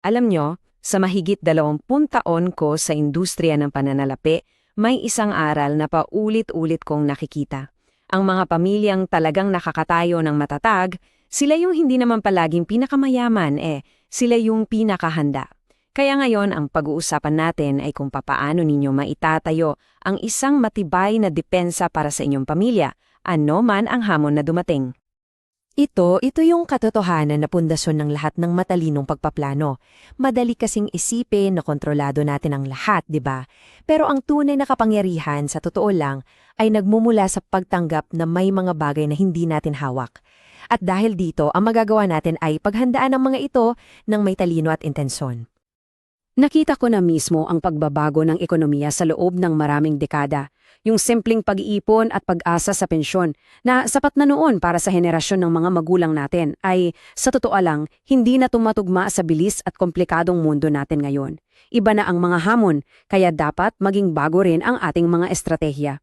Alam nyo, sa mahigit 20 taon ko sa industriya ng pananalapi, may isang aral na paulit-ulit kong nakikita. Ang mga pamilyang talagang nakakatayo ng matatag, sila yung hindi naman palaging pinakamayaman sila yung pinakahanda. Kaya ngayon ang pag-uusapan natin ay kung papaano ninyo maitatayo ang isang matibay na depensa para sa inyong pamilya, ano man ang hamon na dumating. Ito yung katotohanan na pundasyon ng lahat ng matalinong pagpaplano. Madali kasing isipin na kontrolado natin ang lahat, di ba? Pero ang tunay na kapangyarihan, sa totoo lang, ay nagmumula sa pagtanggap na may mga bagay na hindi natin hawak. At dahil dito, ang magagawa natin ay paghandaan ang mga ito ng may talino at intensyon. Nakita ko na mismo ang pagbabago ng ekonomiya sa loob ng maraming dekada. Yung simpleng pag-iipon at pag-asa sa pensyon na sapat na noon para sa henerasyon ng mga magulang natin ay, sa totoo lang, hindi na tumatugma sa bilis at komplikadong mundo natin ngayon. Iba na ang mga hamon, kaya dapat maging bago rin ang ating mga estratehiya.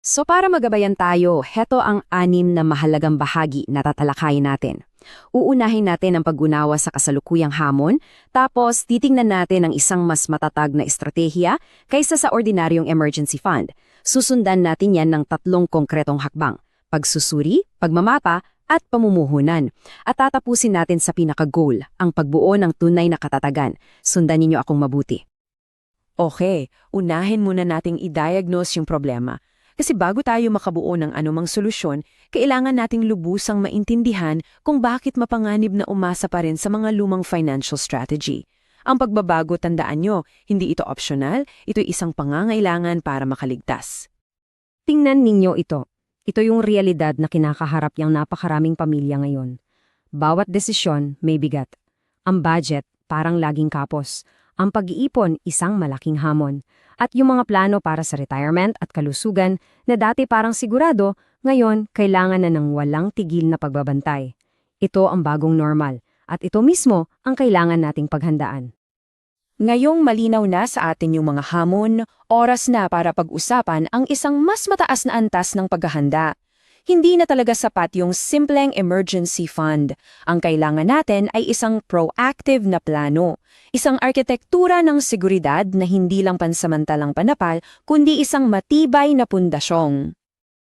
So para magabayan tayo, heto ang 6 na mahalagang bahagi na tatalakayin natin. Uunahin natin ang pag-unawa sa kasalukuyang hamon, tapos titingnan natin ang isang mas matatag na estratehiya kaysa sa ordinaryong emergency fund. Susundan natin yan ng 3 konkretong hakbang: pagsusuri, pagmamapa, at pamumuhunan. At tatapusin natin sa pinaka-goal, ang pagbuo ng tunay na katatagan. Sundan ninyo akong mabuti. Okay, unahin muna nating i-diagnose yung problema. Kasi bago tayo makabuo ng anumang solusyon, kailangan nating lubusang maintindihan kung bakit mapanganib na umasa pa rin sa mga lumang financial strategy. Ang pagbabago, tandaan nyo, hindi ito optional, ito'y isang pangangailangan para makaligtas. Tingnan ninyo ito. Ito yung realidad na kinakaharap yung napakaraming pamilya ngayon. Bawat desisyon may bigat. Ang budget, parang laging kapos. Ang pag-iipon, isang malaking hamon. At yung mga plano para sa retirement at kalusugan na dati parang sigurado, ngayon kailangan na ng walang tigil na pagbabantay. Ito ang bagong normal, at ito mismo ang kailangan nating paghandaan. Ngayong malinaw na sa atin yung mga hamon, oras na para pag-usapan ang isang mas mataas na antas ng paghahanda. Hindi na talaga sapat yung simpleng emergency fund. Ang kailangan natin ay isang proactive na plano. Isang arkitektura ng seguridad na hindi lang pansamantalang panapal, kundi isang matibay na pundasyong.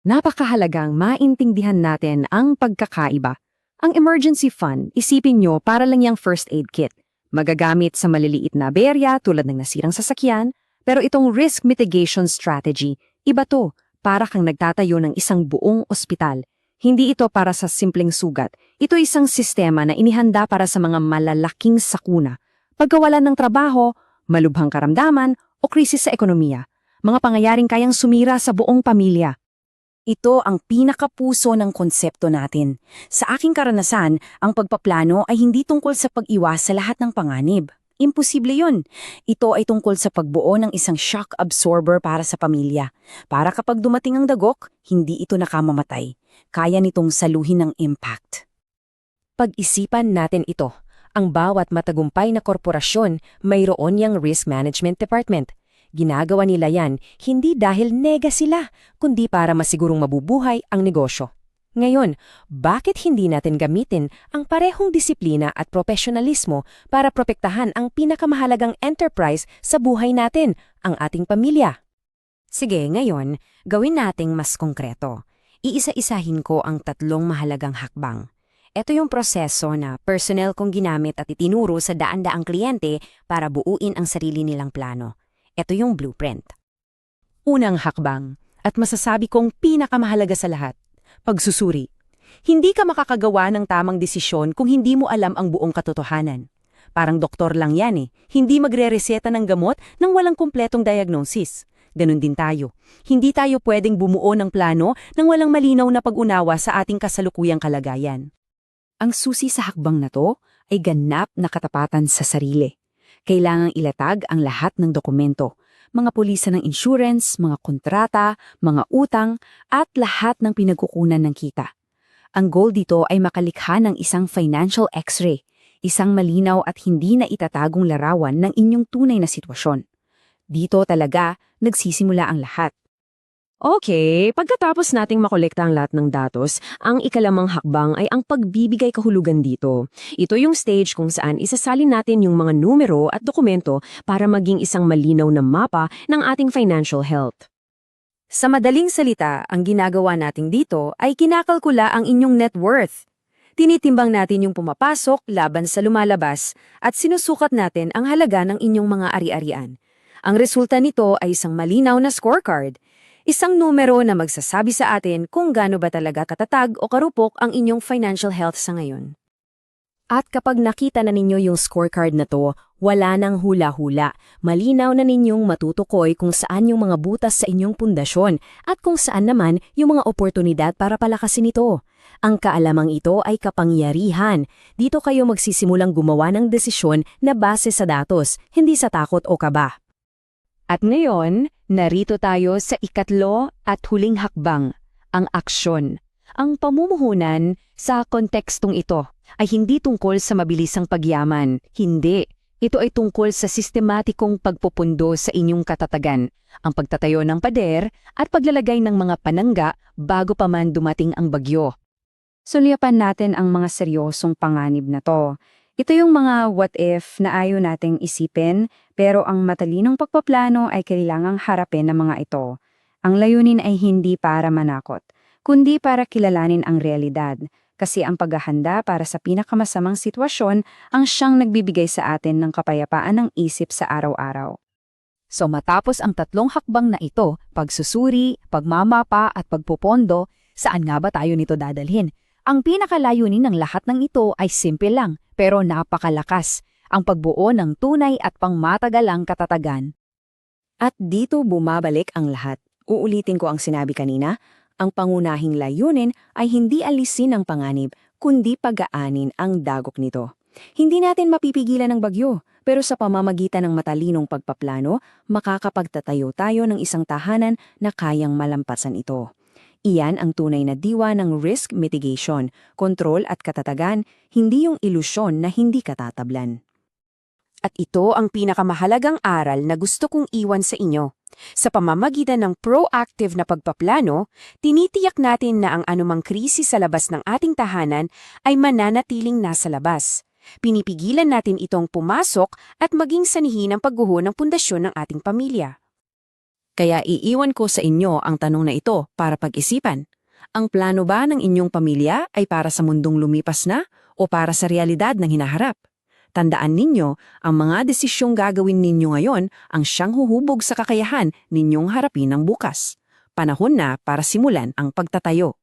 Napakahalagang maintindihan natin ang pagkakaiba. Ang emergency fund, isipin nyo para lang yung first aid kit. Magagamit sa maliliit na aberya tulad ng nasirang sasakyan, pero itong risk mitigation strategy, iba to. Para kang nagtatayo ng isang buong ospital. Hindi ito para sa simpleng sugat. Ito isang sistema na inihanda para sa mga malalaking sakuna. Pagkawalan ng trabaho, malubhang karamdaman, o krisis sa ekonomiya. Mga pangyayaring kayang sumira sa buong pamilya. Ito ang pinakapuso ng konsepto natin. Sa aking karanasan, ang pagpaplano ay hindi tungkol sa pag-iwas sa lahat ng panganib. Imposible yun. Ito ay tungkol sa pagbuo ng isang shock absorber para sa pamilya. Para kapag dumating ang dagok, hindi ito nakamamatay. Kaya nitong saluhin ng impact. Pag-isipan natin ito. Ang bawat matagumpay na korporasyon, mayroon yang risk management department. Ginagawa nila yan hindi dahil nega sila, kundi para masigurong mabubuhay ang negosyo. Ngayon, bakit hindi natin gamitin ang parehong disiplina at profesionalismo para protektahan ang pinakamahalagang enterprise sa buhay natin, ang ating pamilya? Sige, ngayon, gawin nating mas konkreto. Iisa-isahin ko ang 3 mahalagang hakbang. Ito yung proseso na personnel kong ginamit at itinuro sa daan-daang kliyente para buuin ang sarili nilang plano. Ito yung blueprint. Unang hakbang, at masasabi kong pinakamahalaga sa lahat, pagsusuri. Hindi ka makakagawa ng tamang desisyon kung hindi mo alam ang buong katotohanan. Parang doktor lang yan hindi magre-reseta ng gamot nang walang kumpletong diagnosis. Ganun din tayo. Hindi tayo pwedeng bumuo ng plano nang walang malinaw na pag-unawa sa ating kasalukuyang kalagayan. Ang susi sa hakbang na to ay ganap na katapatan sa sarili. Kailangang ilatag ang lahat ng dokumento. Mga pulisa ng insurance, mga kontrata, mga utang, at lahat ng pinagkukunan ng kita. Ang goal dito ay makalikha ng isang financial x-ray, isang malinaw at hindi na itatagong larawan ng inyong tunay na sitwasyon. Dito talaga nagsisimula ang lahat. Okay, pagkatapos nating makolekta ang lahat ng datos, ang ikalamang hakbang ay ang pagbibigay kahulugan dito. Ito yung stage kung saan isasalin natin yung mga numero at dokumento para maging isang malinaw na mapa ng ating financial health. Sa madaling salita, ang ginagawa natin dito ay kinakalkula ang inyong net worth. Tinitimbang natin yung pumapasok laban sa lumalabas at sinusukat natin ang halaga ng inyong mga ari-arian. Ang resulta nito ay isang malinaw na scorecard. Isang numero na magsasabi sa atin kung gaano ba talaga katatag o karupok ang inyong financial health sa ngayon. At kapag nakita na ninyo yung scorecard na to, wala nang hula-hula. Malinaw na ninyong matutukoy kung saan yung mga butas sa inyong pundasyon at kung saan naman yung mga oportunidad para palakasin ito. Ang kaalamang ito ay kapangyarihan. Dito kayo magsisimulang gumawa ng desisyon na base sa datos, hindi sa takot o kaba. At ngayon, narito tayo sa ikatlo at huling hakbang, ang aksyon. Ang pamumuhunan sa kontekstong ito ay hindi tungkol sa mabilisang pagyaman. Hindi. Ito ay tungkol sa sistematikong pagpupundo sa inyong katatagan, ang pagtatayo ng pader at paglalagay ng mga panangga bago pa man dumating ang bagyo. Sulyapan natin ang mga seryosong panganib na to. Ito yung mga what if na ayaw nating isipin, pero ang matalinong pagpaplano ay kailangang harapin ng mga ito. Ang layunin ay hindi para manakot, kundi para kilalanin ang realidad, kasi ang paghahanda para sa pinakamasamang sitwasyon ang siyang nagbibigay sa atin ng kapayapaan ng isip sa araw-araw. So matapos ang tatlong hakbang na ito, pagsusuri, pagmamapa at pagpupondo, saan nga ba tayo nito dadalhin? Ang pinakalayunin ng lahat ng ito ay simple lang, pero napakalakas, ang pagbuo ng tunay at pangmatagalang katatagan. At dito bumabalik ang lahat. Uulitin ko ang sinabi kanina, ang pangunahing layunin ay hindi alisin ang panganib, kundi pagaanin ang dagok nito. Hindi natin mapipigilan ang bagyo, pero sa pamamagitan ng matalinong pagpaplano, makakapagtatayo tayo ng isang tahanan na kayang malampasan ito. Iyan ang tunay na diwa ng risk mitigation, kontrol at katatagan, hindi yung ilusyon na hindi katatablan. At ito ang pinakamahalagang aral na gusto kong iwan sa inyo. Sa pamamagitan ng proactive na pagpaplano, tinitiyak natin na ang anumang krisis sa labas ng ating tahanan ay mananatiling nasa labas. Pinipigilan natin itong pumasok at maging sanhi ng pagguho ng pundasyon ng ating pamilya. Kaya iiwan ko sa inyo ang tanong na ito para pag-isipan. Ang plano ba ng inyong pamilya ay para sa mundong lumipas na o para sa realidad ng hinaharap? Tandaan ninyo, ang mga desisyong gagawin ninyo ngayon ang siyang huhubog sa kakayahan ninyong harapin ng bukas. Panahon na para simulan ang pagtatayo.